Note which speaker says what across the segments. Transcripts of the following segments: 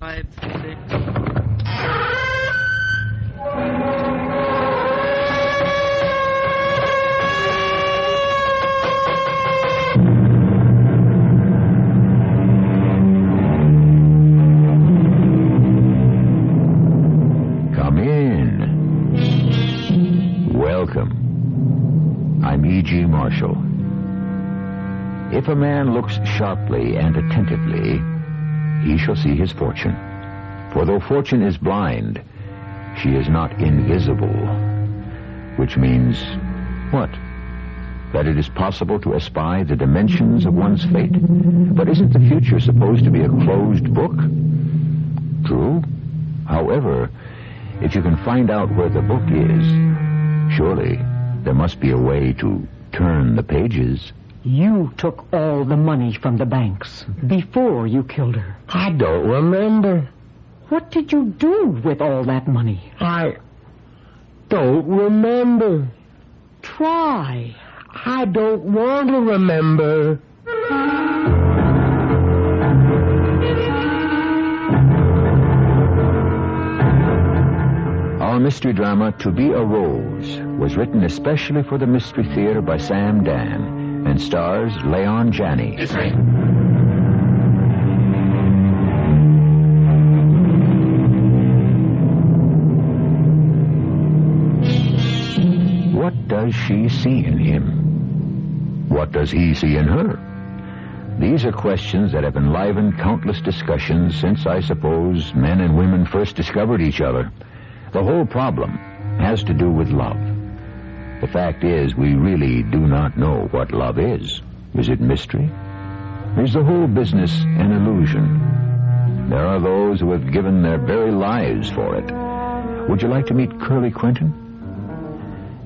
Speaker 1: 5, 6.
Speaker 2: Come in. Welcome. I'm E.G. Marshall. If a man looks sharply and attentively, he shall see his fortune. For though fortune is blind, she is not invisible. Which means, what? That it is possible to espy the dimensions of one's fate. But isn't the future supposed to be a closed book? True. However, if you can find out where the book is, surely there must be a way to turn the pages.
Speaker 3: You took all the money from the banks before you killed her.
Speaker 4: I don't remember.
Speaker 3: What did you do with all that money?
Speaker 4: I don't remember.
Speaker 3: Try.
Speaker 4: I don't want to remember.
Speaker 2: Our mystery drama, To Be a Rose, was written especially for the Mystery Theater by Sam Dan and stars Leon Janney.
Speaker 4: Yes, sir.
Speaker 2: What does she see in him? What does he see in her? These are questions that have enlivened countless discussions since, I suppose, men and women first discovered each other. The whole problem has to do with love. The fact is, we really do not know what love is. Is it mystery? Is the whole business an illusion? There are those who have given their very lives for it. Would you like to meet Curly Quinton?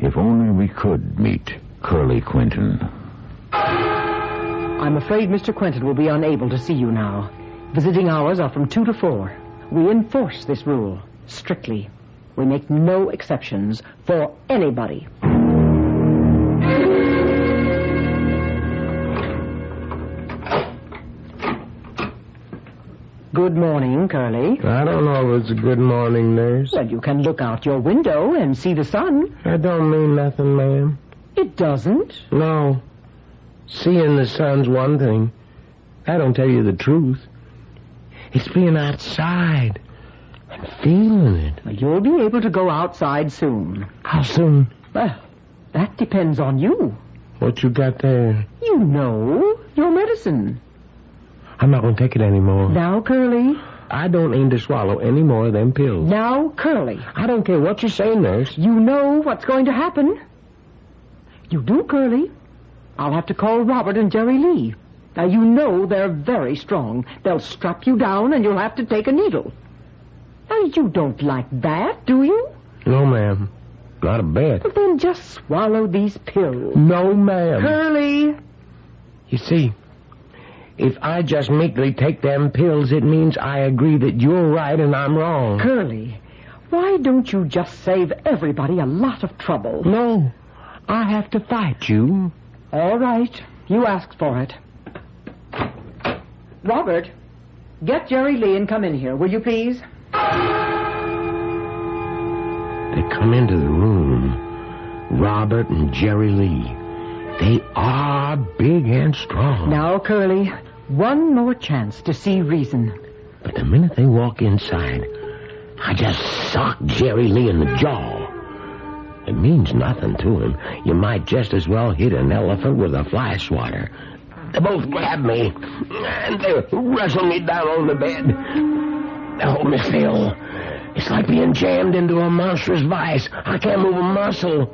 Speaker 2: If only we could meet Curly Quinton.
Speaker 3: I'm afraid Mr. Quentin will be unable to see you now. Visiting hours are from 2 to 4. We enforce this rule strictly. We make no exceptions for anybody. Good morning, Curly.
Speaker 4: I don't know if it's a good morning, nurse.
Speaker 3: Well, you can look out your window and see the sun.
Speaker 4: That don't mean nothing, ma'am.
Speaker 3: It doesn't.
Speaker 4: No. Seeing the sun's one thing. I don't tell you the truth. It's being outside and feeling it.
Speaker 3: Well, you'll be able to go outside soon.
Speaker 4: How soon?
Speaker 3: Well, that depends on you.
Speaker 4: What you got there?
Speaker 3: You know, your medicine.
Speaker 4: I'm not going to take it anymore.
Speaker 3: Now, Curly.
Speaker 4: I don't aim to swallow any more of them pills.
Speaker 3: Now, Curly.
Speaker 4: I don't care what you say, nurse.
Speaker 3: You know what's going to happen. You do, Curly. I'll have to call Robert and Jerry Lee. Now, you know they're very strong. They'll strap you down and you'll have to take a needle. Now, you don't like that, do you?
Speaker 4: No, ma'am. Not a bit.
Speaker 3: Well, then just swallow these pills.
Speaker 4: No, ma'am.
Speaker 3: Curly.
Speaker 4: You see, if I just meekly take them pills, it means I agree that you're right and I'm wrong.
Speaker 3: Curly, why don't you just save everybody a lot of trouble?
Speaker 4: No, I have to fight you.
Speaker 3: All right, you asked for it. Robert, get Jerry Lee and come in here, will you please?
Speaker 4: They come into the room. Robert and Jerry Lee. They are big and strong.
Speaker 3: Now, Curly, one more chance to see reason.
Speaker 4: But the minute they walk inside, I just sock Jerry Lee in the jaw. It means nothing to him. You might just as well hit an elephant with a fly swatter. They both grab me, and they wrestle me down on the bed. They hold me still. It's like being jammed into a monstrous vice. I can't move a muscle.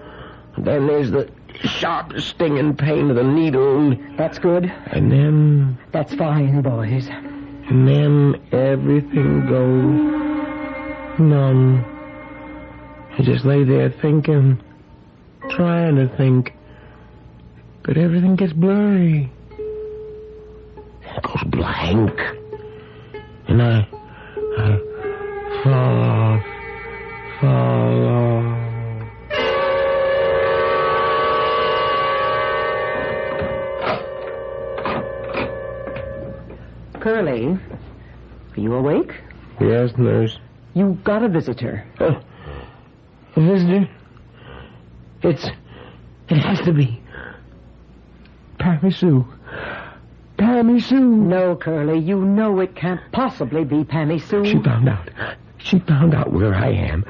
Speaker 4: Then there's the sharp, stinging pain of the needle.
Speaker 3: That's good.
Speaker 4: And then...
Speaker 3: That's fine, boys.
Speaker 4: And then everything goes numb. I just lay there thinking, trying to think. But everything gets blurry. It goes blank. And I fall off.
Speaker 3: Curly, are you awake?
Speaker 4: Yes, nurse.
Speaker 3: You've got a visitor.
Speaker 4: A visitor? It has to be Pammy Sue. Pammy Sue.
Speaker 3: No, Curly, you know it can't possibly be Pammy Sue.
Speaker 4: She found out. She found out where I am.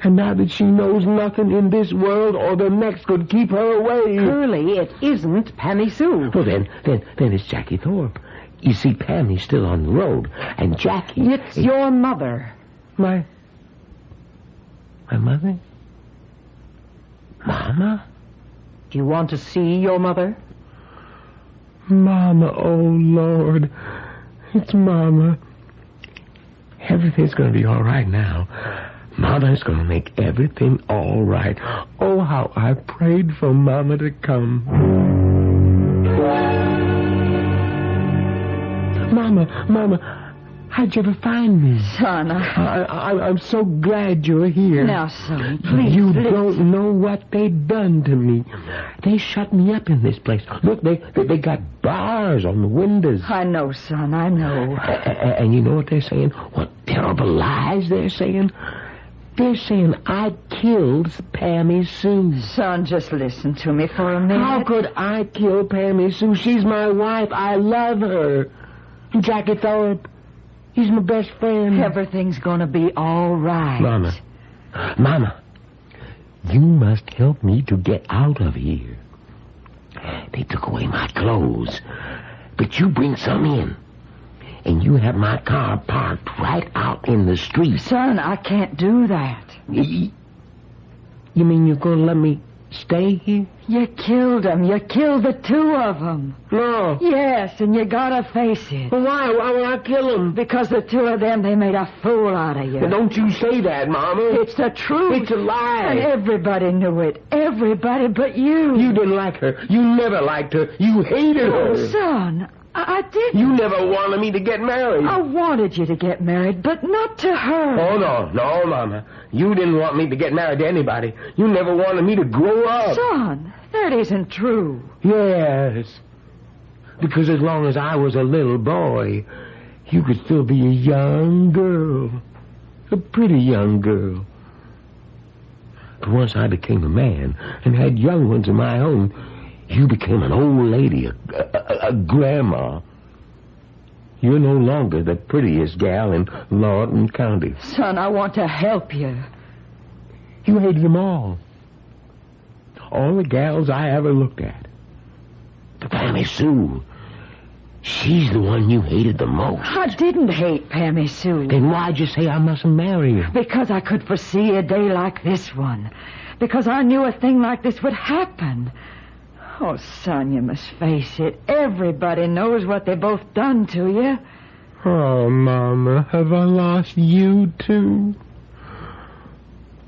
Speaker 4: And now that she knows nothing in this world or the next could keep her away.
Speaker 3: Curly, it isn't Pammy Sue.
Speaker 4: Well, then it's Jackie Thorpe. You see, Pammy's still on the road, and Jackie...
Speaker 3: It's your mother.
Speaker 4: My mother? Mama?
Speaker 3: Do you want to see your mother?
Speaker 4: Mama, oh, Lord. It's Mama. Everything's going to be all right now. Mama's going to make everything all right. Oh, how I prayed for Mama to come. Mama, how'd you ever find me?
Speaker 3: Son,
Speaker 4: I'm so glad you're here.
Speaker 3: Now, son, please.
Speaker 4: You don't know what they've done to me. They shut me up in this place. Look, they got bars on the windows.
Speaker 3: I know, son, I know.
Speaker 4: And you know what they're saying? What terrible lies they're saying? They're saying I killed Pammy Sue.
Speaker 3: Son, just listen to me for a minute.
Speaker 4: How could I kill Pammy Sue? She's my wife. I love her. And Jackie Thorpe, he's my best friend.
Speaker 3: Everything's going to be all right.
Speaker 4: Mama, you must help me to get out of here. They took away my clothes, but you bring some in. And you have my car parked right out in the street.
Speaker 3: Son, I can't do that.
Speaker 4: You mean you're going to let me stay here?
Speaker 3: You killed them. You killed the two of them.
Speaker 4: No.
Speaker 3: Yes, and you gotta face it.
Speaker 4: Well, why? Why would I kill them?
Speaker 3: Because the two of them, they made a fool out of you.
Speaker 4: Well, don't you say that, Mama.
Speaker 3: It's the truth.
Speaker 4: It's a lie.
Speaker 3: And everybody knew it. Everybody but you.
Speaker 4: You didn't like her. You never liked her. You hated her.
Speaker 3: Oh, son, I didn't.
Speaker 4: You never wanted me to get married.
Speaker 3: I wanted you to get married, but not to her.
Speaker 4: Oh, no, Mama. You didn't want me to get married to anybody. You never wanted me to grow up.
Speaker 3: Son, that isn't true.
Speaker 4: Yes. Because as long as I was a little boy, you could still be a young girl. A pretty young girl. But once I became a man and had young ones of my own, you became an old lady, a grandma. You're no longer the prettiest gal in Lawton County.
Speaker 3: Son, I want to help you.
Speaker 4: You hated them all. All the gals I ever looked at. But Pammy Sue, she's the one you hated the most.
Speaker 3: I didn't hate Pammy Sue.
Speaker 4: Then why'd you say I mustn't marry her?
Speaker 3: Because I could foresee a day like this one. Because I knew a thing like this would happen. Oh, son, you must face it. Everybody knows what they both done to you.
Speaker 4: Oh, Mama, have I lost you, too?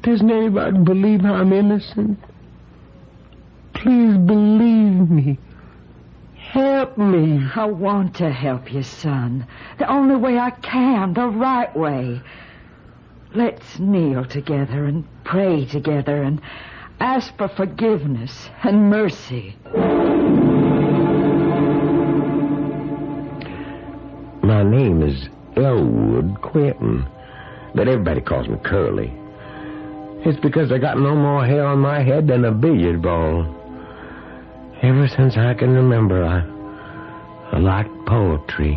Speaker 4: Doesn't anybody believe I'm innocent? Please believe me. Help me.
Speaker 3: I want to help you, son. The only way I can, the right way. Let's kneel together and pray together and ask for forgiveness and mercy.
Speaker 4: My name is Elwood Quentin, but everybody calls me Curly. It's because I got no more hair on my head than a billiard ball. Ever since I can remember, I liked poetry.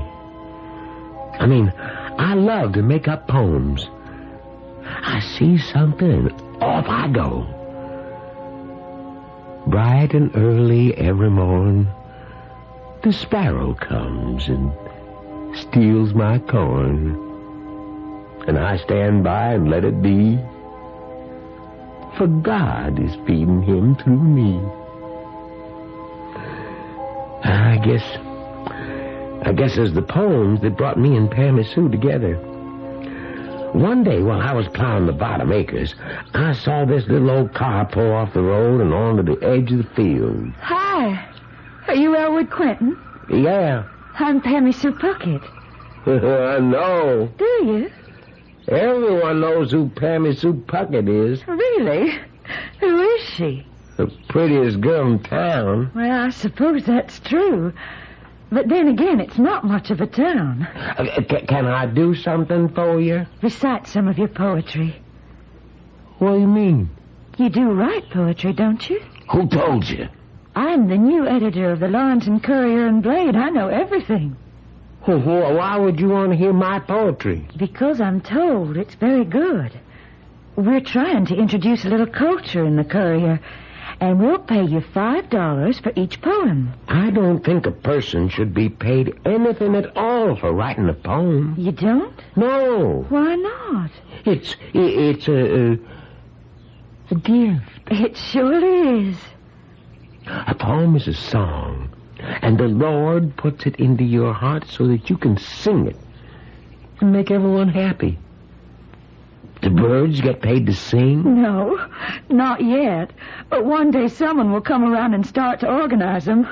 Speaker 4: I mean, I love to make up poems. I see something and off I go. Bright and early every morn, the sparrow comes and steals my corn. And I stand by and let it be, for God is feeding him through me. I guess it's the poems that brought me and Pammy Sue together. One day while I was plowing the bottom acres, I saw this little old car pull off the road and onto the edge of the field.
Speaker 3: Hi. Are you Elwood Quentin?
Speaker 4: Yeah.
Speaker 3: I'm Pammy Sue Puckett.
Speaker 4: I know.
Speaker 3: Do you?
Speaker 4: Everyone knows who Pammy Sue Puckett is.
Speaker 3: Really? Who is she?
Speaker 4: The prettiest girl in town.
Speaker 3: Well, I suppose that's true. But then again, it's not much of a town.
Speaker 4: Can I do something for you?
Speaker 3: Recite some of your poetry.
Speaker 4: What do you mean?
Speaker 3: You do write poetry, don't you?
Speaker 4: Who told you?
Speaker 3: I'm the new editor of the Lawrence and Courier and Blade. I know everything.
Speaker 4: Why would you want to hear my poetry?
Speaker 3: Because I'm told it's very good. We're trying to introduce a little culture in the Courier, and we'll pay you $5 for each poem.
Speaker 4: I don't think a person should be paid anything at all for writing a poem.
Speaker 3: You don't?
Speaker 4: No.
Speaker 3: Why not?
Speaker 4: It's a gift.
Speaker 3: It surely is.
Speaker 4: A poem is a song, and the Lord puts it into your heart so that you can sing it and make everyone happy. The birds get paid to sing?
Speaker 3: No, not yet. But one day someone will come around and start to organize them.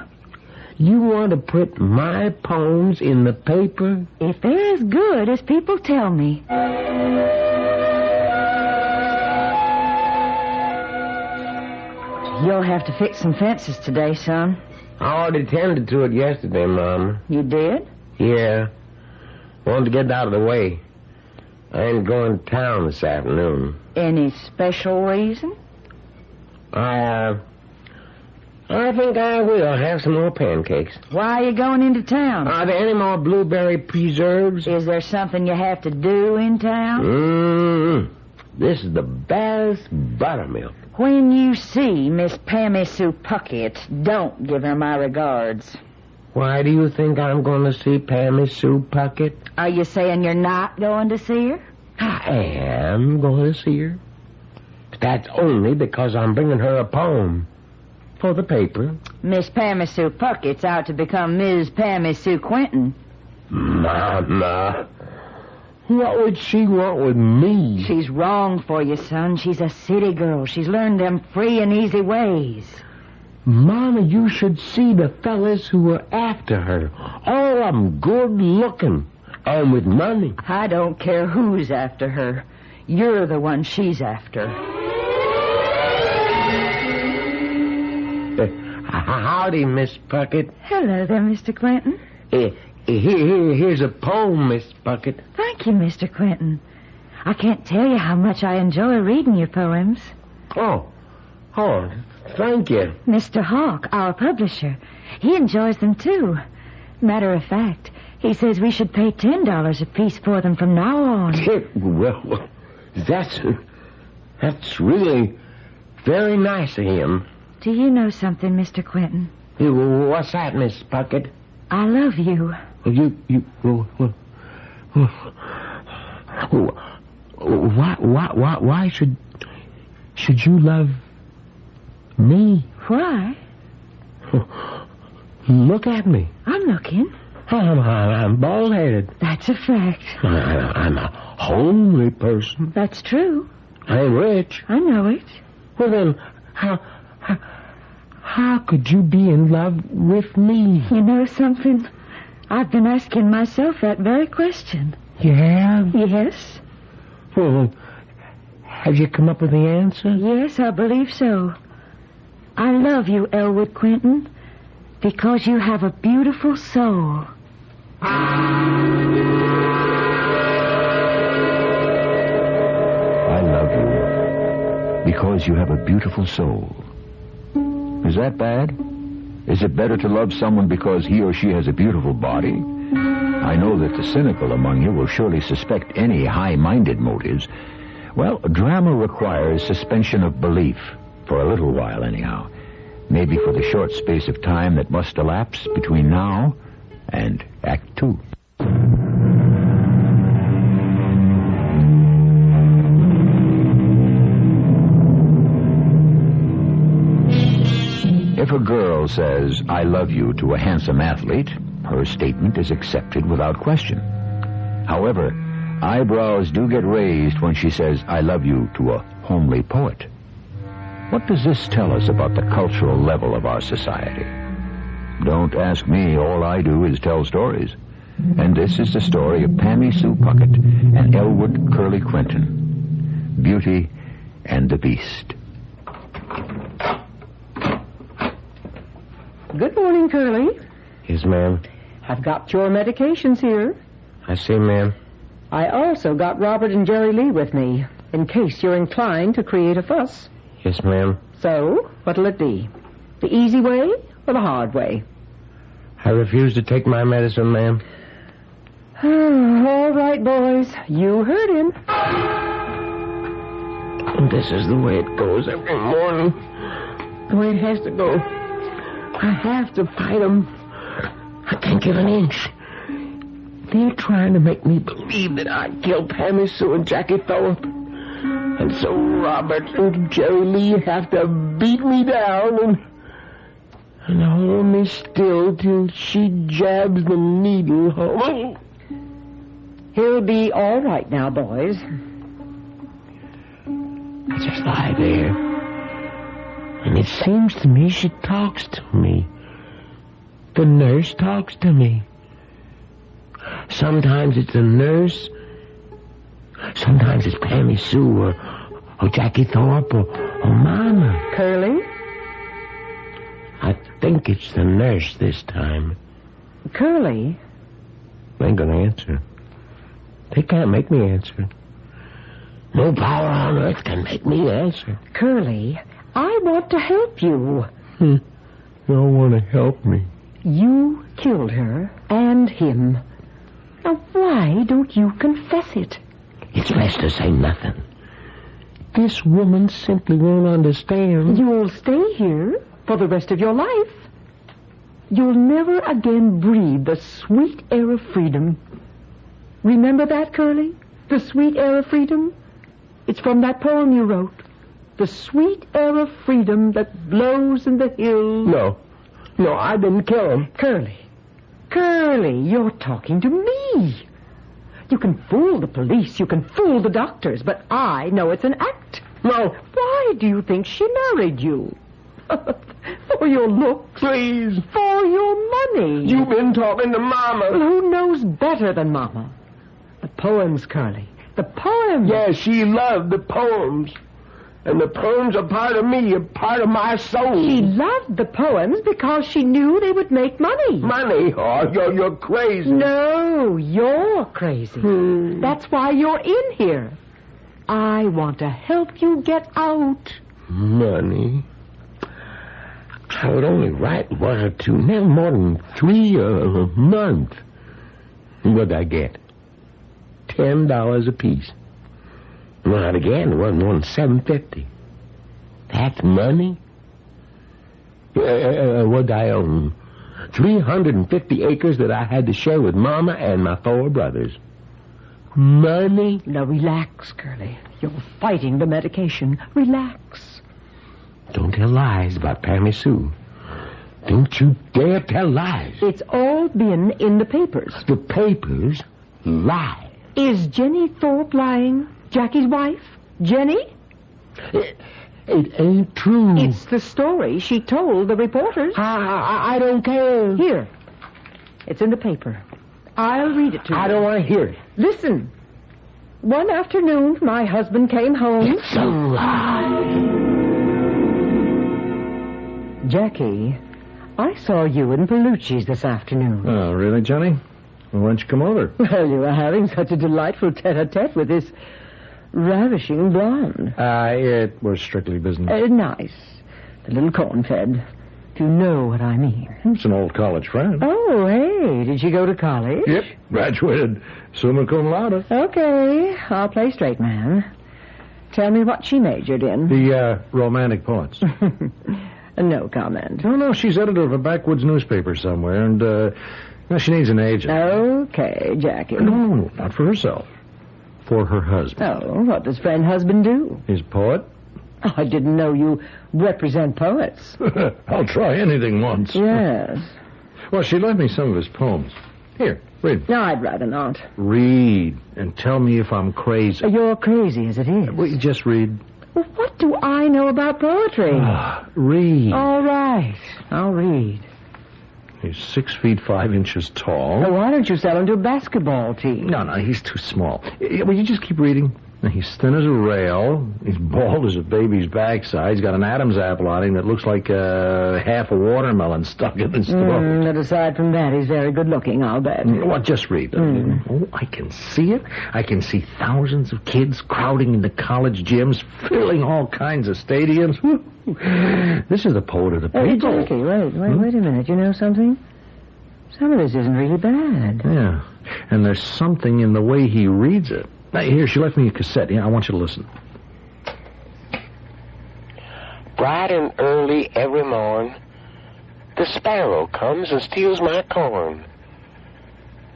Speaker 4: You want to put my poems in the paper?
Speaker 3: If they're as good as people tell me. You'll have to fix some fences today, son.
Speaker 4: I already tended to it yesterday, Mama.
Speaker 3: You did?
Speaker 4: Yeah. Wanted to get it out of the way. I ain't going to town this afternoon.
Speaker 3: Any special reason?
Speaker 4: I think I will have some more pancakes.
Speaker 3: Why are you going into town?
Speaker 4: Are there any more blueberry preserves?
Speaker 3: Is there something you have to do in town?
Speaker 4: This is the best buttermilk.
Speaker 3: When you see Miss Pammy Sue Puckett, don't give her my regards.
Speaker 4: Why do you think I'm going to see Pammy Sue Puckett?
Speaker 3: Are you saying you're not going to see her?
Speaker 4: I am going to see her. But that's only because I'm bringing her a poem for the paper.
Speaker 3: Miss Pammy Sue Puckett's out to become Ms. Pammy Sue Quentin.
Speaker 4: Mama, what would she want with me?
Speaker 3: She's wrong for you, son. She's a city girl. She's learned them free and easy ways.
Speaker 4: Mama, you should see the fellas who were after her. All of them good looking and with money.
Speaker 3: I don't care who's after her. You're the one she's after.
Speaker 4: Howdy, Miss Puckett.
Speaker 3: Hello there, Mr. Quentin.
Speaker 4: Here's a poem, Miss Puckett.
Speaker 3: Thank you, Mr. Quentin. I can't tell you how much I enjoy reading your poems.
Speaker 4: Oh, thank you.
Speaker 3: Mr. Hawk, our publisher, he enjoys them too. Matter of fact, he says we should pay $10 apiece for them from now on.
Speaker 4: Well, that's really very nice of him.
Speaker 3: Do you know something, Mr. Quentin?
Speaker 4: What's that, Miss Puckett?
Speaker 3: I love you.
Speaker 4: Why should you love me?
Speaker 3: Why?
Speaker 4: Look at me.
Speaker 3: I'm looking.
Speaker 4: I'm bald-headed.
Speaker 3: That's a fact.
Speaker 4: I'm a homely person.
Speaker 3: That's true.
Speaker 4: I ain't rich.
Speaker 3: I know it.
Speaker 4: Well, then, how could you be in love with me?
Speaker 3: You know something? I've been asking myself that very question.
Speaker 4: You have?
Speaker 3: Yes.
Speaker 4: Well, have you come up with the answer?
Speaker 3: Yes, I believe so. I love you, Elwood Quentin, because you have a beautiful soul.
Speaker 2: I love you because you have a beautiful soul. Is that bad? Is it better to love someone because he or she has a beautiful body? I know that the cynical among you will surely suspect any high-minded motives. Well, drama requires suspension of belief, for a little while anyhow. Maybe for the short space of time that must elapse between now and Act 2. If a girl says, "I love you" to a handsome athlete, her statement is accepted without question. However, eyebrows do get raised when she says, "I love you" to a homely poet. What does this tell us about the cultural level of our society? Don't ask me. All I do is tell stories. And this is the story of Pammy Sue Puckett and Elwood Curly Quentin. Beauty and the Beast.
Speaker 3: Good morning, Curly.
Speaker 4: Yes, ma'am.
Speaker 3: I've got your medications here.
Speaker 4: I see, ma'am.
Speaker 3: I also got Robert and Jerry Lee with me, in case you're inclined to create a fuss.
Speaker 4: Yes, ma'am.
Speaker 3: So, what'll it be? The easy way or the hard way?
Speaker 4: I refuse to take my medicine, ma'am.
Speaker 3: All right, boys. You heard him.
Speaker 4: And this is the way it goes every morning. The way it has to go. I have to fight them. I can't give an inch. They're trying to make me believe that I killed Pammy Sue and Jackie Thorpe. And so Robert and Jerry Lee have to beat me down and hold me still till she jabs the needle home.
Speaker 3: He'll be all right now, boys.
Speaker 4: I just lie there. And it seems to me she talks to me. The nurse talks to me. Sometimes it's the nurse. Sometimes it's Pammy Sue or Jackie Thorpe or Mama.
Speaker 3: Curly?
Speaker 4: I think it's the nurse this time.
Speaker 3: Curly?
Speaker 4: They ain't gonna answer. They can't make me answer. No power on earth can make me answer.
Speaker 3: Curly, I want to help you.
Speaker 4: You don't want to help me.
Speaker 3: You killed her and him. Now, why don't you confess it?
Speaker 4: It's best to say nothing. This woman simply won't understand.
Speaker 3: You'll stay here for the rest of your life. You'll never again breathe the sweet air of freedom. Remember that, Curly? The sweet air of freedom? It's from that poem you wrote. The sweet air of freedom that blows in the hills.
Speaker 4: No, I didn't kill him.
Speaker 3: Curly, you're talking to me. You can fool the police, you can fool the doctors, but I know it's an act.
Speaker 4: No.
Speaker 3: Why do you think she married you? For your looks?
Speaker 4: Please.
Speaker 3: For your money?
Speaker 4: You've been talking to Mama.
Speaker 3: Who knows better than Mama? The poems, Curly. The poems.
Speaker 4: Yeah, she loved the poems. And the poems are part of me, a part of my soul.
Speaker 3: She loved the poems because she knew they would make money.
Speaker 4: Money? Oh, you're crazy.
Speaker 3: No, you're crazy. That's why you're in here. I want to help you get out.
Speaker 4: Money? I would only write one or two, never more than 3 a month. What'd I get? $10 apiece. Not again, it wasn't more than $7.50. That's money? What'd I own? 350 acres that I had to share with Mama and my 4 brothers. Money?
Speaker 3: Now relax, Curly. You're fighting the medication. Relax.
Speaker 4: Don't tell lies about Pammy Sue. Don't you dare tell lies.
Speaker 3: It's all been in the papers.
Speaker 4: The papers lie.
Speaker 3: Is Jenny Thorpe lying? Jackie's wife? Jenny?
Speaker 4: It ain't true.
Speaker 3: It's the story she told the reporters.
Speaker 4: I don't care.
Speaker 3: Here. It's in the paper. I'll read it to you.
Speaker 4: I don't want to hear it.
Speaker 3: Listen. One afternoon, my husband came home.
Speaker 4: It's a lie.
Speaker 3: Jackie, I saw you in Bellucci's this afternoon.
Speaker 1: Oh, really, Johnny? Well, why don't you come over?
Speaker 3: Well, you were having such a delightful tete-a-tete with this ravishing blonde.
Speaker 1: It was strictly business.
Speaker 3: Nice. The little corn-fed. Do you know what I mean?
Speaker 1: It's an old college friend.
Speaker 3: Oh, hey, did she go to college?
Speaker 1: Yep, graduated summa cum laude.
Speaker 3: Okay, I'll play straight man. Tell me what she majored in.
Speaker 1: The romantic poets.
Speaker 3: No comment.
Speaker 1: No, she's editor of a backwoods newspaper somewhere, and she needs an agent.
Speaker 3: Okay, Jackie.
Speaker 1: No, not for herself. For her husband.
Speaker 3: Oh, what does friend husband do?
Speaker 1: He's a poet.
Speaker 3: Oh, I didn't know you represent poets.
Speaker 1: I'll try anything once.
Speaker 3: Yes.
Speaker 1: Well, she lent me some of his poems. Here, read.
Speaker 3: No, I'd rather not.
Speaker 1: Read, and tell me if I'm crazy.
Speaker 3: You're crazy as it is.
Speaker 1: Well, you just read.
Speaker 3: Well, what do I know about poetry?
Speaker 1: Read.
Speaker 3: All right, I'll read.
Speaker 1: He's 6 feet 5 inches tall.
Speaker 3: Well, why don't you sell him to a basketball team?
Speaker 1: No, he's too small. Will you just keep reading? He's thin as a rail. He's bald as a baby's backside. He's got an Adam's apple on him that looks like half a watermelon stuck in his throat.
Speaker 3: But aside from that, he's very good looking, I'll bet.
Speaker 1: Well, just read them. Oh, I can see it. I can see thousands of kids crowding into college gyms, filling all kinds of stadiums. This is the poet of the people.
Speaker 3: Jackie, wait a minute. You know something? Some of this isn't really bad.
Speaker 1: Yeah, and there's something in the way he reads it. Now, here, she left me a cassette. Yeah, I want you to listen.
Speaker 4: Bright and early every morn, the sparrow comes and steals my corn.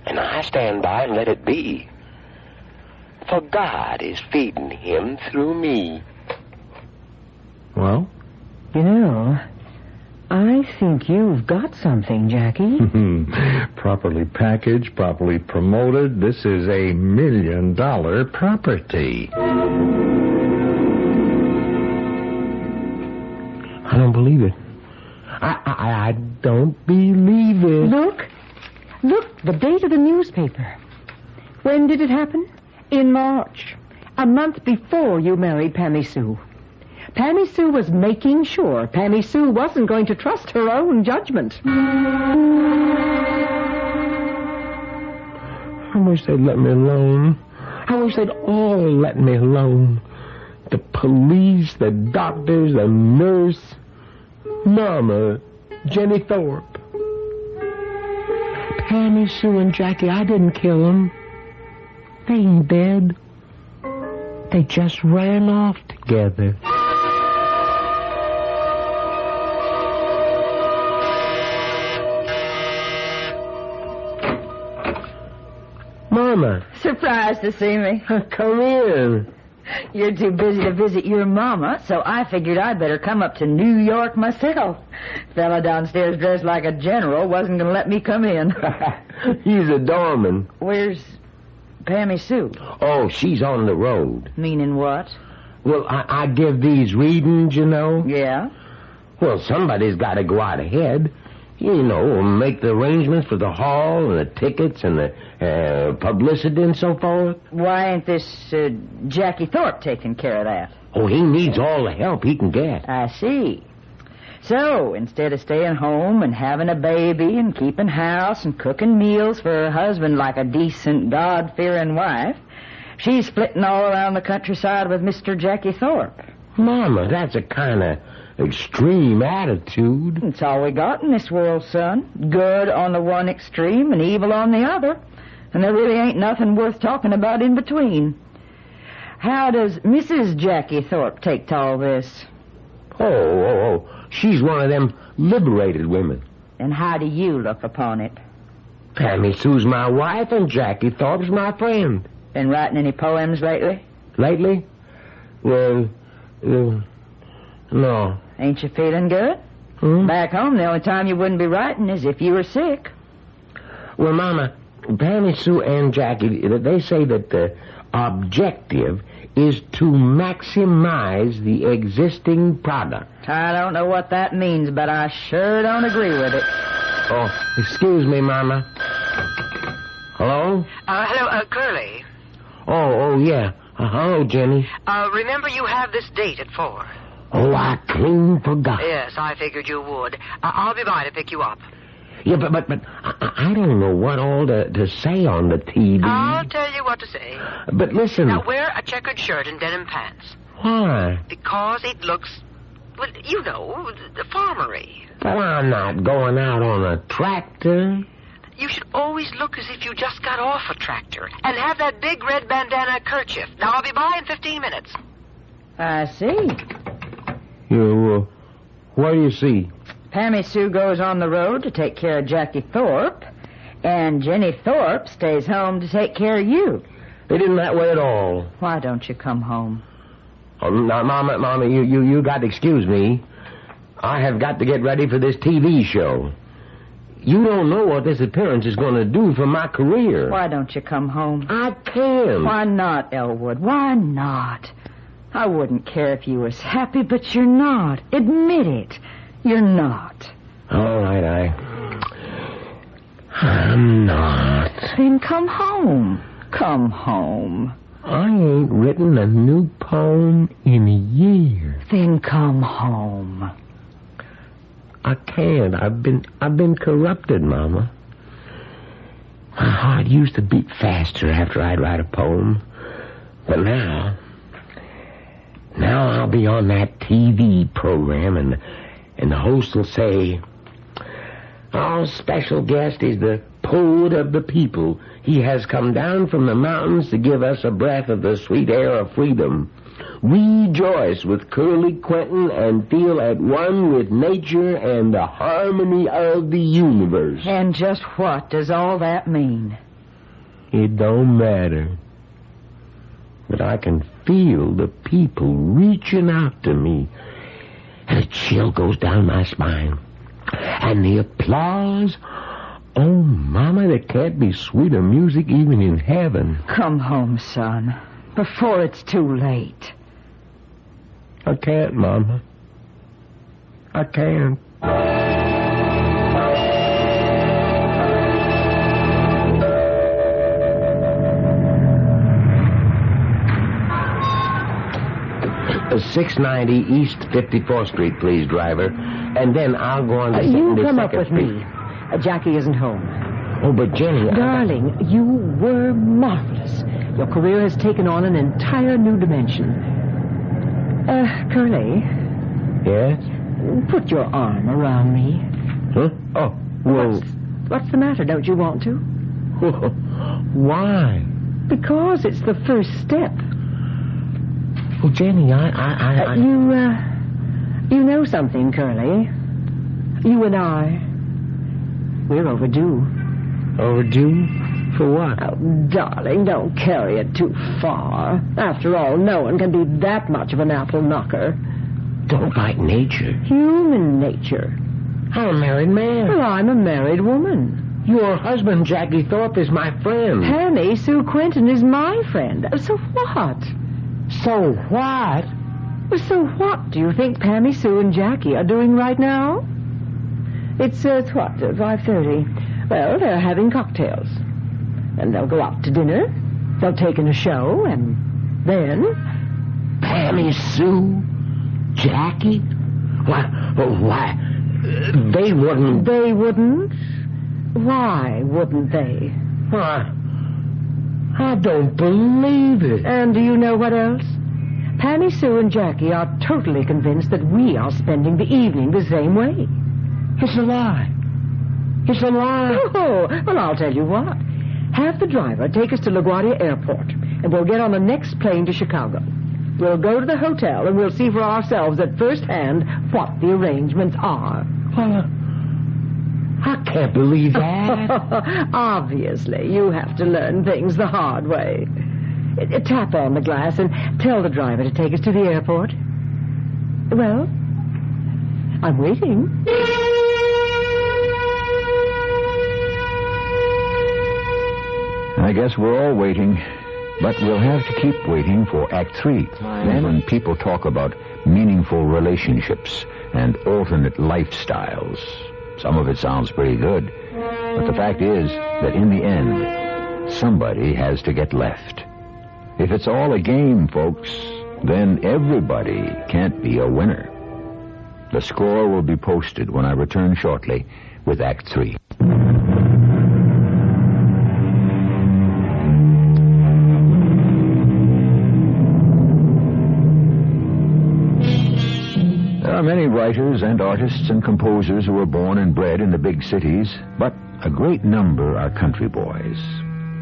Speaker 4: And I stand by and let it be, for God is feeding him through me.
Speaker 1: Well?
Speaker 3: You know, I think you've got something, Jackie.
Speaker 1: Properly packaged, properly promoted. This is $1 million property.
Speaker 4: I don't believe it. I don't believe it.
Speaker 3: Look, the date of the newspaper. When did it happen? In March. A month before you married Pammy Sue. Pammy Sue was making sure Pammy Sue wasn't going to trust her own judgment.
Speaker 4: I wish they'd let me alone. I wish they'd all let me alone. The police, the doctors, the nurse, Mama, Jenny Thorpe. Pammy Sue and Jackie, I didn't kill them. They ain't dead. They just ran off together. Mama.
Speaker 5: Surprised to see me.
Speaker 4: Come in.
Speaker 5: You're too busy to visit your mama, so I figured I'd better come up to New York myself. Fella downstairs dressed like a general wasn't going to let me come in.
Speaker 4: He's a doorman.
Speaker 5: Where's Pammy Sue?
Speaker 4: Oh, she's on the road.
Speaker 5: Meaning what?
Speaker 4: Well, I give these readings, you know.
Speaker 5: Yeah?
Speaker 4: Well, somebody's got to go out ahead. You know, make the arrangements for the hall and the tickets and the publicity and so forth.
Speaker 5: Why ain't this Jackie Thorpe taking care of that?
Speaker 4: Oh, he needs all the help he can get.
Speaker 5: I see. So, instead of staying home and having a baby and keeping house and cooking meals for her husband like a decent, God-fearing wife, she's flitting all around the countryside with Mr. Jackie Thorpe.
Speaker 4: Mama, that's a kind of extreme attitude.
Speaker 5: It's all we got in this world, son. Good on the one extreme and evil on the other. And there really ain't nothing worth talking about in between. How does Mrs. Jackie Thorpe take to all this?
Speaker 4: Oh, she's one of them liberated women.
Speaker 5: And how do you look upon it?
Speaker 4: Pammy Sue's my wife and Jackie Thorpe's my friend.
Speaker 5: Been writing any poems lately?
Speaker 4: Lately? Well, no.
Speaker 5: Ain't you feeling good? Back home, the only time you wouldn't be writing is if you were sick.
Speaker 4: Well, Mama, Pammy Sue and Jackie, they say that the objective is to maximize the existing product.
Speaker 5: I don't know what that means, but I sure don't agree with it.
Speaker 4: Oh, excuse me, Mama. Hello?
Speaker 6: Hello, Curly.
Speaker 4: Oh, yeah. Hello, Jenny.
Speaker 6: Remember you have this date at 4.
Speaker 4: Oh, I clean forgot.
Speaker 6: Yes, I figured you would. I'll be by to pick you up.
Speaker 4: Yeah, but I don't know what all to say on the TV.
Speaker 6: I'll tell you what to say.
Speaker 4: But listen.
Speaker 6: Now, wear a checkered shirt and denim pants.
Speaker 4: Why?
Speaker 6: Because it looks, well, you know, the farmery.
Speaker 4: But I'm not going out on a tractor.
Speaker 6: You should always look as if you just got off a tractor. And have that big red bandana kerchief. Now, I'll be by in 15 minutes.
Speaker 5: I see.
Speaker 4: What do you see?
Speaker 5: Pammy Sue goes on the road to take care of Jackie Thorpe, and Jenny Thorpe stays home to take care of you.
Speaker 4: It isn't that way at all.
Speaker 5: Why don't you come home?
Speaker 4: Oh, now, Mama, you got to excuse me. I have got to get ready for this TV show. You don't know what this appearance is going to do for my career.
Speaker 5: Why don't you come home?
Speaker 4: I can.
Speaker 5: Why not, Elwood? Why not? I wouldn't care if you was happy, but you're not. Admit it. You're not.
Speaker 4: All right, I'm not.
Speaker 5: Then come home. Come home.
Speaker 4: I ain't written a new poem in a year.
Speaker 5: Then come home.
Speaker 4: I can't. I've been corrupted, Mama. My heart used to beat faster after I'd write a poem. But now I'll be on that TV program and the host will say, our special guest is the poet of the people. He has come down from the mountains to give us a breath of the sweet air of freedom. Rejoice with Curly Quentin and feel at one with nature and the harmony of the universe.
Speaker 5: And just what does all that mean?
Speaker 4: It don't matter. But I can feel the people reaching out to me. And a chill goes down my spine. And the applause... Oh, Mama, there can't be sweeter music even in heaven.
Speaker 5: Come home, son, before it's too late.
Speaker 4: I can't, Mama. I can't. Uh, 690 East 54th Street, please, driver. And then I'll go on to
Speaker 3: You come
Speaker 4: 72nd
Speaker 3: up with
Speaker 4: Street.
Speaker 3: me. Jackie isn't home.
Speaker 4: Oh, but Jenny...
Speaker 3: Darling, you were marvelous. Your career has taken on an entire new dimension. Curly,
Speaker 4: Yes?
Speaker 3: put your arm around me.
Speaker 4: Huh? Oh, well...
Speaker 3: What's the matter? Don't you want to?
Speaker 4: Why?
Speaker 3: Because it's the first step.
Speaker 4: Oh, Jenny,
Speaker 3: You know something, Curly. You and I, we're overdue.
Speaker 4: Overdue? For what?
Speaker 3: Oh, darling, don't carry it too far. After all, no one can be that much of an apple knocker.
Speaker 4: Don't like nature.
Speaker 3: Human nature.
Speaker 4: I'm a married man.
Speaker 3: Well, I'm a married woman.
Speaker 4: Your husband, Jackie Thorpe, is my friend.
Speaker 3: Pammy Sue Quentin is my friend. So what?
Speaker 4: So what?
Speaker 3: Well, so what do you think Pammy Sue and Jackie are doing right now? It's, 5:30. Well, they're having cocktails. And they'll go out to dinner. They'll take in a show, and then...
Speaker 4: Pammy Sue? Jackie? Why? They wouldn't...
Speaker 3: They wouldn't? Why wouldn't they?
Speaker 4: Why? I don't believe it.
Speaker 3: And do you know what else? Pammy Sue and Jackie are totally convinced that we are spending the evening the same way.
Speaker 4: It's a lie. It's a lie.
Speaker 3: Oh, well, I'll tell you what. Have the driver take us to LaGuardia Airport, and we'll get on the next plane to Chicago. We'll go to the hotel, and we'll see for ourselves at first hand what the arrangements are.
Speaker 4: Well, I can't believe that.
Speaker 3: Obviously, you have to learn things the hard way. Tap on the glass and tell the driver to take us to the airport. Well, I'm waiting.
Speaker 2: I guess we're all waiting, but we'll have to keep waiting for Act 3. Then when people talk about meaningful relationships and alternate lifestyles, some of it sounds pretty good. But the fact is that in the end, somebody has to get left. If it's all a game, folks, then everybody can't be a winner. The score will be posted when I return shortly with Act 3. There are many writers and artists and composers who are born and bred in the big cities, but a great number are country boys.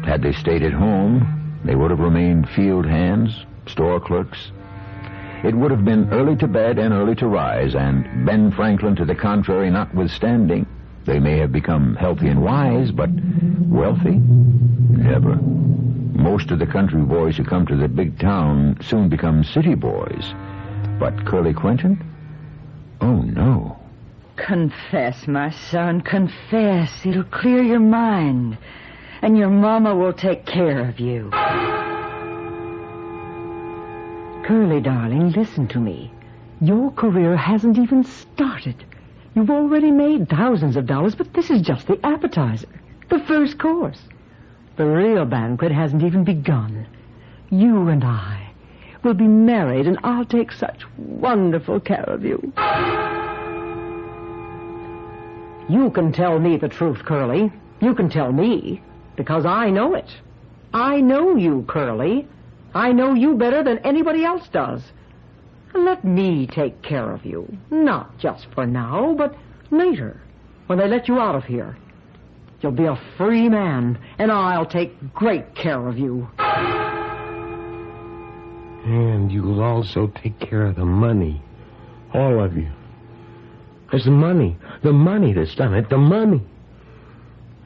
Speaker 2: Had they stayed at home, they would have remained field hands, store clerks. It would have been early to bed and early to rise, and Ben Franklin to the contrary notwithstanding. They may have become healthy and wise, but wealthy? Never. Most of the country boys who come to the big town soon become city boys. But Curly Quentin? Oh, no.
Speaker 5: Confess, my son, confess. It'll clear your mind, and your mama will take care of you.
Speaker 3: Curly, darling, listen to me. Your career hasn't even started. You've already made thousands of dollars, but this is just the appetizer, the first course. The real banquet hasn't even begun. You and I will be married, and I'll take such wonderful care of you. You can tell me the truth, Curly. You can tell me, because I know it. I know you, Curly. I know you better than anybody else does. Let me take care of you. Not just for now, but later, when they let you out of here. You'll be a free man, and I'll take great care of you.
Speaker 4: And you'll also take care of the money. All of you. It's the money that's done it, the money.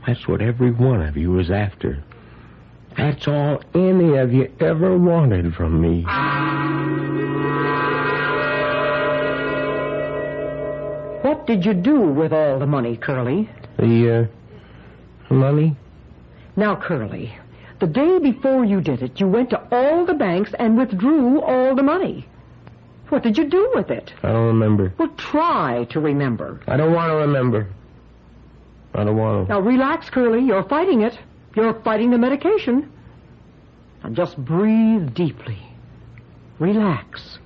Speaker 4: That's what every one of you is after. That's all any of you ever wanted from me.
Speaker 3: What did you do with all the money, Curly?
Speaker 4: The money?
Speaker 3: Now, Curly, the day before you did it, you went to all the banks and withdrew all the money. What did you do with it?
Speaker 4: I don't remember.
Speaker 3: Well, try to remember.
Speaker 4: I don't want to remember. I don't want to.
Speaker 3: Now, relax, Curly. You're fighting it. You're fighting the medication. Now, just breathe deeply. Relax.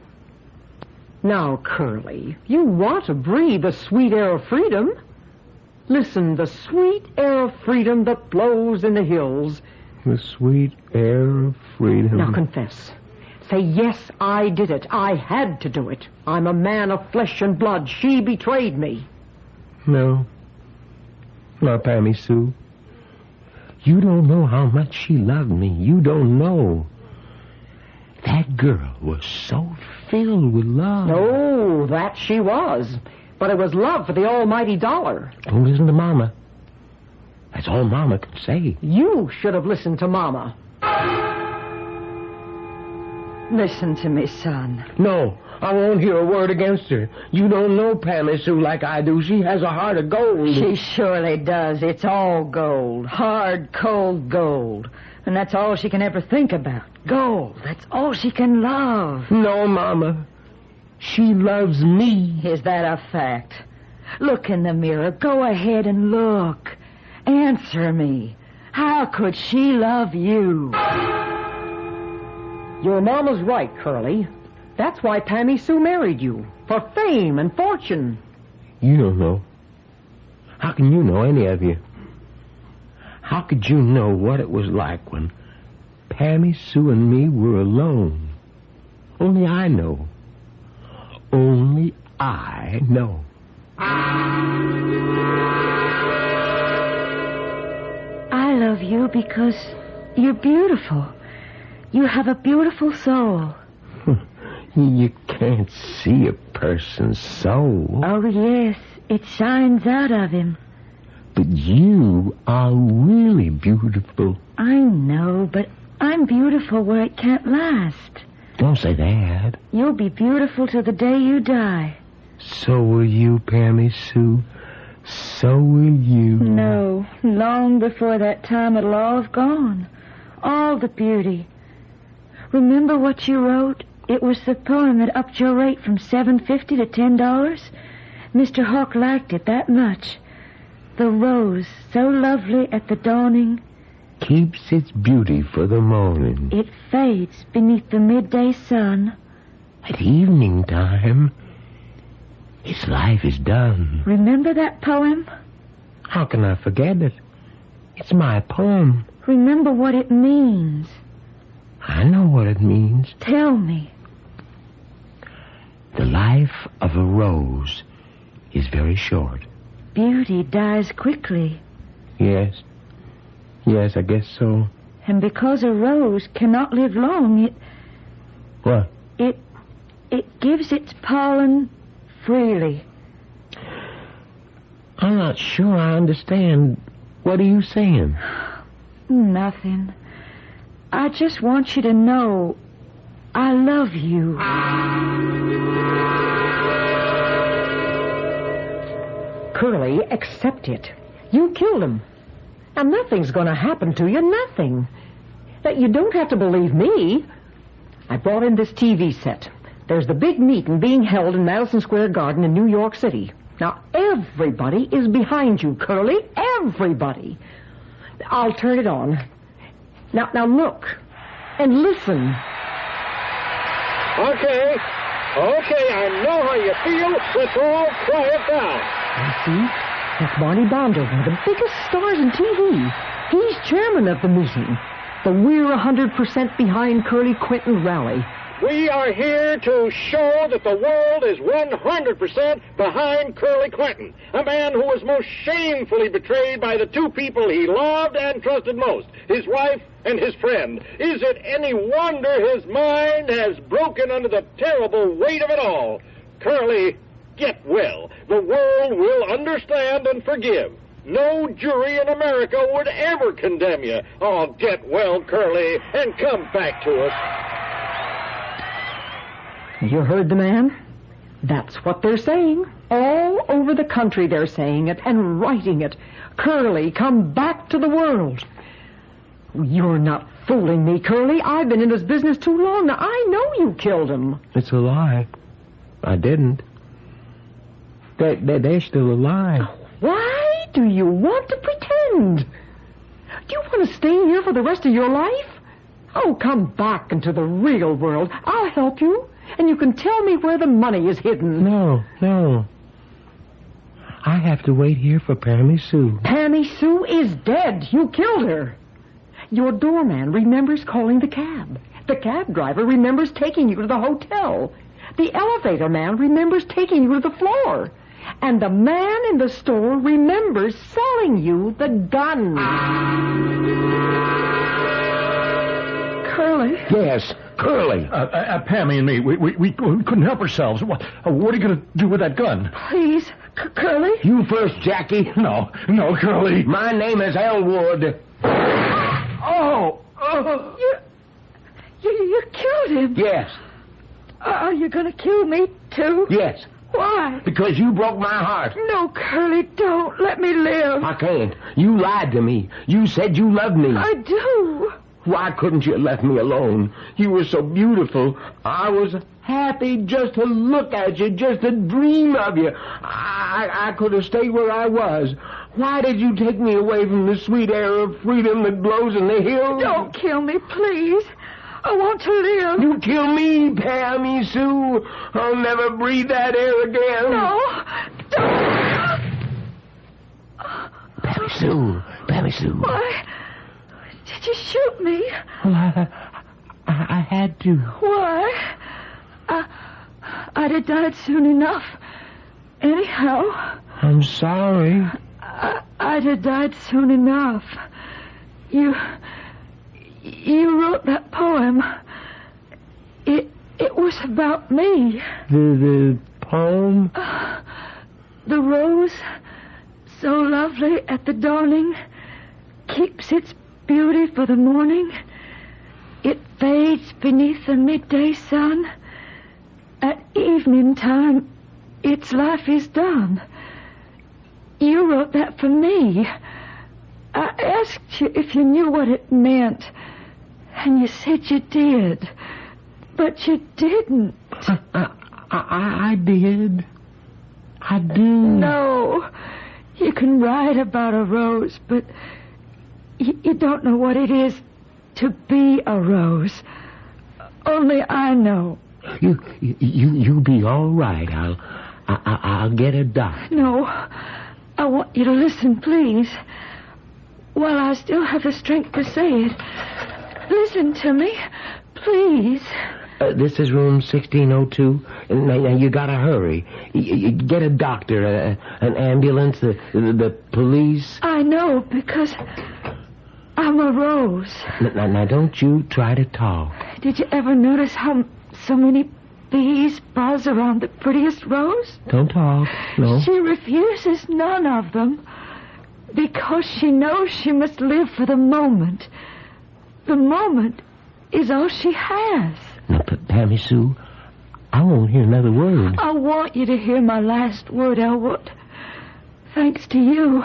Speaker 3: Now, Curly, you want to breathe the sweet air of freedom. Listen, the sweet air of freedom that blows in the hills.
Speaker 4: The sweet air of freedom.
Speaker 3: Now, confess. Say, yes, I did it. I had to do it. I'm a man of flesh and blood. She betrayed me.
Speaker 4: No. Not Pammy Sue. You don't know how much she loved me. You don't know. That girl was so filled with love.
Speaker 3: Oh, that she was. But it was love for the almighty dollar.
Speaker 4: Don't listen to Mama. That's all Mama could say.
Speaker 3: You should have listened to Mama.
Speaker 5: Listen to me, son.
Speaker 4: No, I won't hear a word against her. You don't know Pammy Sue like I do. She has a heart of gold.
Speaker 5: She surely does. It's all gold. Hard, cold gold. And that's all she can ever think about. Gold. That's all she can love.
Speaker 4: No, Mama. She loves me.
Speaker 5: Is that a fact? Look in the mirror. Go ahead and look. Answer me. How could she love you?
Speaker 3: Your mama's right, Curly. That's why Pammy Sue married you. For fame and fortune.
Speaker 4: You don't know. How can you know, any of you? How could you know what it was like when Pammy Sue and me were alone? Only I know. Only I know.
Speaker 7: I love you because you're beautiful. You have a beautiful soul.
Speaker 4: You can't see a person's soul.
Speaker 7: Oh, yes. It shines out of him.
Speaker 4: But you are really beautiful.
Speaker 7: I know, but I'm beautiful where it can't last.
Speaker 4: Don't say that.
Speaker 7: You'll be beautiful till the day you die.
Speaker 4: So will you, Pammy Sue. So will you.
Speaker 7: No, long before that time it'll all have gone. All the beauty. Remember what you wrote? It was the poem that upped your rate from $7.50 to $10. Mr. Hawk liked it that much. The rose, so lovely at the dawning,
Speaker 4: keeps its beauty for the morning.
Speaker 7: It fades beneath the midday sun.
Speaker 4: At evening time, its life is done.
Speaker 7: Remember that poem?
Speaker 4: How can I forget it? It's my poem.
Speaker 7: Remember what it means.
Speaker 4: I know what it means.
Speaker 7: Tell me.
Speaker 4: The life of a rose is very short.
Speaker 7: Beauty dies quickly.
Speaker 4: Yes. Yes, I guess so.
Speaker 7: And because a rose cannot live long, it...
Speaker 4: What?
Speaker 7: It gives its pollen freely.
Speaker 4: I'm not sure I understand. What are you saying?
Speaker 7: Nothing. I just want you to know I love you.
Speaker 3: Curly, accept it. You killed him. And nothing's going to happen to you, nothing. That you don't have to believe me. I brought in this TV set. There's the big meeting being held in Madison Square Garden in New York City. Now, everybody is behind you, Curly. Everybody. I'll turn it on. Now look. and listen.
Speaker 1: Okay, I know how you feel. Let's all quiet down.
Speaker 3: You see, that's Barney Bonder, one of the biggest stars in TV. He's chairman of the meeting. The We're 100% Behind Curly Quinton rally.
Speaker 1: We are here to show that the world is 100% behind Curly Quinton, a man who was most shamefully betrayed by the two people he loved and trusted most, his wife and his friend. Is it any wonder his mind has broken under the terrible weight of it all? Curly, get well. The world will understand and forgive. No jury in America would ever condemn you. Oh, get well, Curly, and come back to us.
Speaker 3: You heard the man? That's what they're saying. All over the country they're saying it and writing it. Curly, come back to the world. You're not fooling me, Curly. I've been in this business too long now. I know you killed him.
Speaker 4: It's a lie. I didn't. They're still alive.
Speaker 3: Why do you want to pretend? Do you want to stay here for the rest of your life? Oh, come back into the real world. I'll help you. And you can tell me where the money is hidden.
Speaker 4: No. I have to wait here for Pammy Sue.
Speaker 3: Pammy Sue is dead. You killed her. Your doorman remembers calling the cab. The cab driver remembers taking you to the hotel. The elevator man remembers taking you to the floor. And the man in the store remembers selling you the gun. Curly?
Speaker 4: Yes, Curly.
Speaker 1: Pammy and me, we couldn't help ourselves. What are you going to do with that gun?
Speaker 3: Please, Curly?
Speaker 4: You first, Jackie.
Speaker 1: No, Curly.
Speaker 4: My name is Elwood.
Speaker 1: Oh!
Speaker 7: You killed him.
Speaker 4: Yes.
Speaker 7: Are you going to kill me, too?
Speaker 4: Yes.
Speaker 7: Why?
Speaker 4: Because you broke my heart.
Speaker 7: No, Curly, don't. Let me live.
Speaker 4: I can't. You lied to me. You said you loved me.
Speaker 7: I do.
Speaker 4: Why couldn't you have left me alone? You were so beautiful. I was happy just to look at you, just to dream of you. I could have stayed where I was. Why did you take me away from the sweet air of freedom that blows in the hills?
Speaker 7: Don't kill me, please. I want to live.
Speaker 4: You kill me, Pammy Sue. I'll never breathe that air again.
Speaker 7: No, don't.
Speaker 4: Pammy Sue.
Speaker 7: Why did you shoot me?
Speaker 4: Well, I had to.
Speaker 7: Why? I'd have died soon enough. Anyhow.
Speaker 4: I'm sorry.
Speaker 7: I'd have died soon enough. You wrote that poem. It was about me.
Speaker 4: The poem?
Speaker 7: The rose, so lovely at the dawning, keeps its beauty for the morning. It fades beneath the midday sun. At evening time, its life is done. You wrote that for me. I asked you if you knew what it meant, and you said you did. But you didn't.
Speaker 4: I did. I do.
Speaker 7: No. You can write about a rose, but you don't know what it is to be a rose. Only I know.
Speaker 4: You be all right. I'll get a doctor.
Speaker 7: No. I want you to listen, please. While I still have the strength to say it. Listen to me, please.
Speaker 4: This is room 1602. Now you gotta hurry. You get a doctor, an ambulance, the police.
Speaker 7: I know, because I'm a rose.
Speaker 4: Now don't you try to talk.
Speaker 7: Did you ever notice how so many bees buzz around the prettiest rose?
Speaker 4: Don't talk, no.
Speaker 7: She refuses none of them because she knows she must live for the moment. The moment is all she has.
Speaker 4: Now, Pammy Sue, I won't hear another word.
Speaker 7: I want you to hear my last word, Elwood. Thanks to you,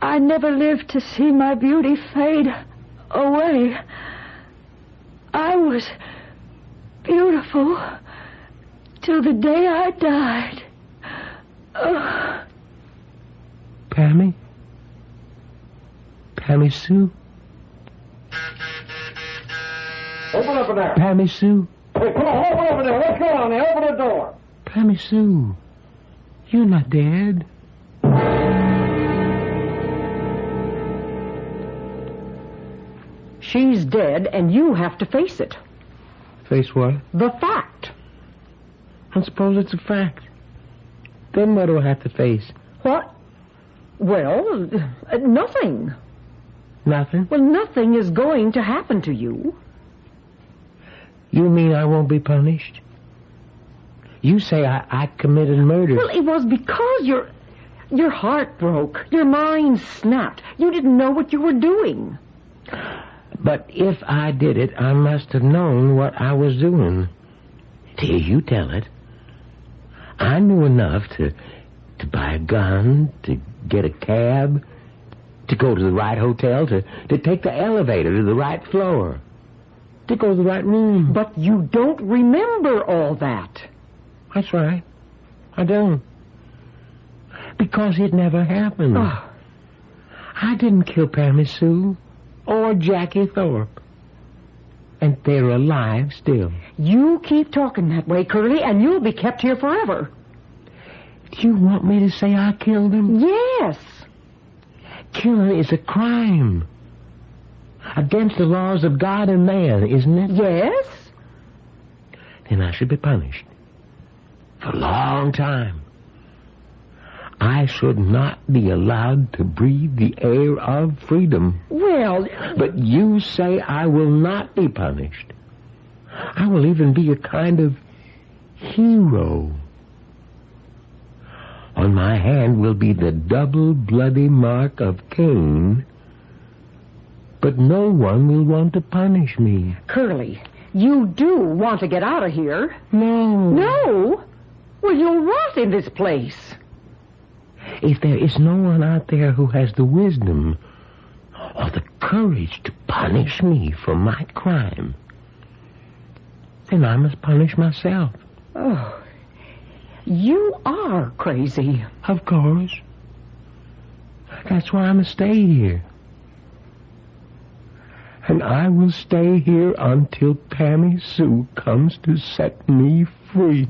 Speaker 7: I never lived to see my beauty fade away. I was beautiful till the day I died.
Speaker 4: Pammy? Pammy Sue?
Speaker 1: Open up in there.
Speaker 4: Pammy Sue.
Speaker 1: Hey, come on, open up in there. Let's go on there. Open the door.
Speaker 4: Pammy Sue. You're not dead.
Speaker 3: She's dead, and you have to face it.
Speaker 4: Face what?
Speaker 3: The fact.
Speaker 4: I suppose it's a fact. Then what do I have to face?
Speaker 3: What? Well, nothing.
Speaker 4: Nothing?
Speaker 3: Well, nothing is going to happen to you.
Speaker 4: You mean I won't be punished? You say I committed murder.
Speaker 3: Well, it was because your heart broke. Your mind snapped. You didn't know what you were doing.
Speaker 4: But if I did it, I must have known what I was doing. Here, you tell it. I knew enough to buy a gun, to get a cab, to go to the right hotel, to take the elevator to the right floor, to go to the right room.
Speaker 3: But you don't remember all that.
Speaker 4: That's right. I don't. Because it never happened.
Speaker 3: Oh.
Speaker 4: I didn't kill Pammy Sue or Jackie Thorpe. And they're alive still.
Speaker 3: You keep talking that way, Curly, and you'll be kept here forever.
Speaker 4: Do you want me to say I killed them?
Speaker 3: Yes.
Speaker 4: Killing is a crime. Against the laws of God and man, isn't it?
Speaker 3: Yes.
Speaker 4: Then I should be punished. For a long time. I should not be allowed to breathe the air of freedom.
Speaker 3: Well...
Speaker 4: But you say I will not be punished. I will even be a kind of hero. On my hand will be the double bloody mark of Cain, but no one will want to punish me.
Speaker 3: Curly, you do want to get out of here.
Speaker 4: No.
Speaker 3: No? Well, you'll rot in this place.
Speaker 4: If there is no one out there who has the wisdom or the courage to punish me for my crime, then I must punish myself.
Speaker 3: Oh, you are crazy.
Speaker 4: Of course. That's why I must stay here. And I will stay here until Pammy Sue comes to set me free.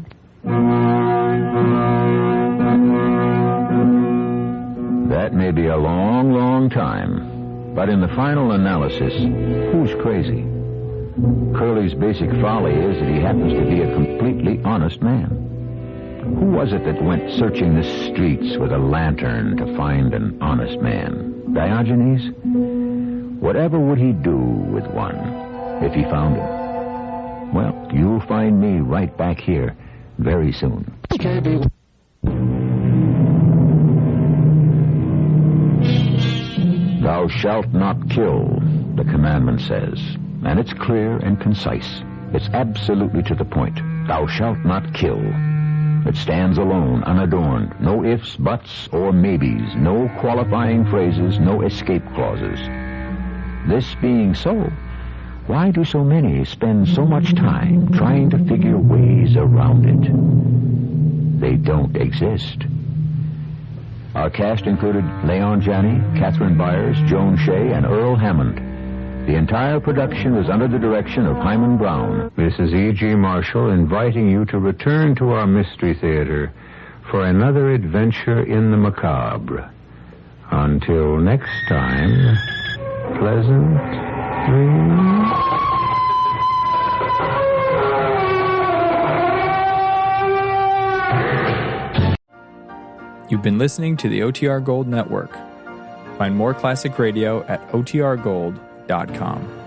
Speaker 2: That may be a long, long time, but in the final analysis, who's crazy? Curly's basic folly is that he happens to be a completely honest man. Who was it that went searching the streets with a lantern to find an honest man? Diogenes? Whatever would he do with one if he found him? Well, you'll find me right back here very soon. Thou shalt not kill, the commandment says, and it's clear and concise. It's absolutely to the point. Thou shalt not kill. It stands alone, unadorned. No ifs, buts, or maybes. No qualifying phrases, no escape clauses. This being so, why do so many spend so much time trying to figure ways around it? They don't exist. Our cast included Leon Janney, Catherine Byers, Joan Shea, and Earl Hammond. The entire production was under the direction of Hyman Brown.
Speaker 8: This is E.G. Marshall inviting you to return to our Mystery Theater for another adventure in the macabre. Until next time, pleasant dreams.
Speaker 9: You've been listening to the OTR Gold Network. Find more classic radio at otrgold.com.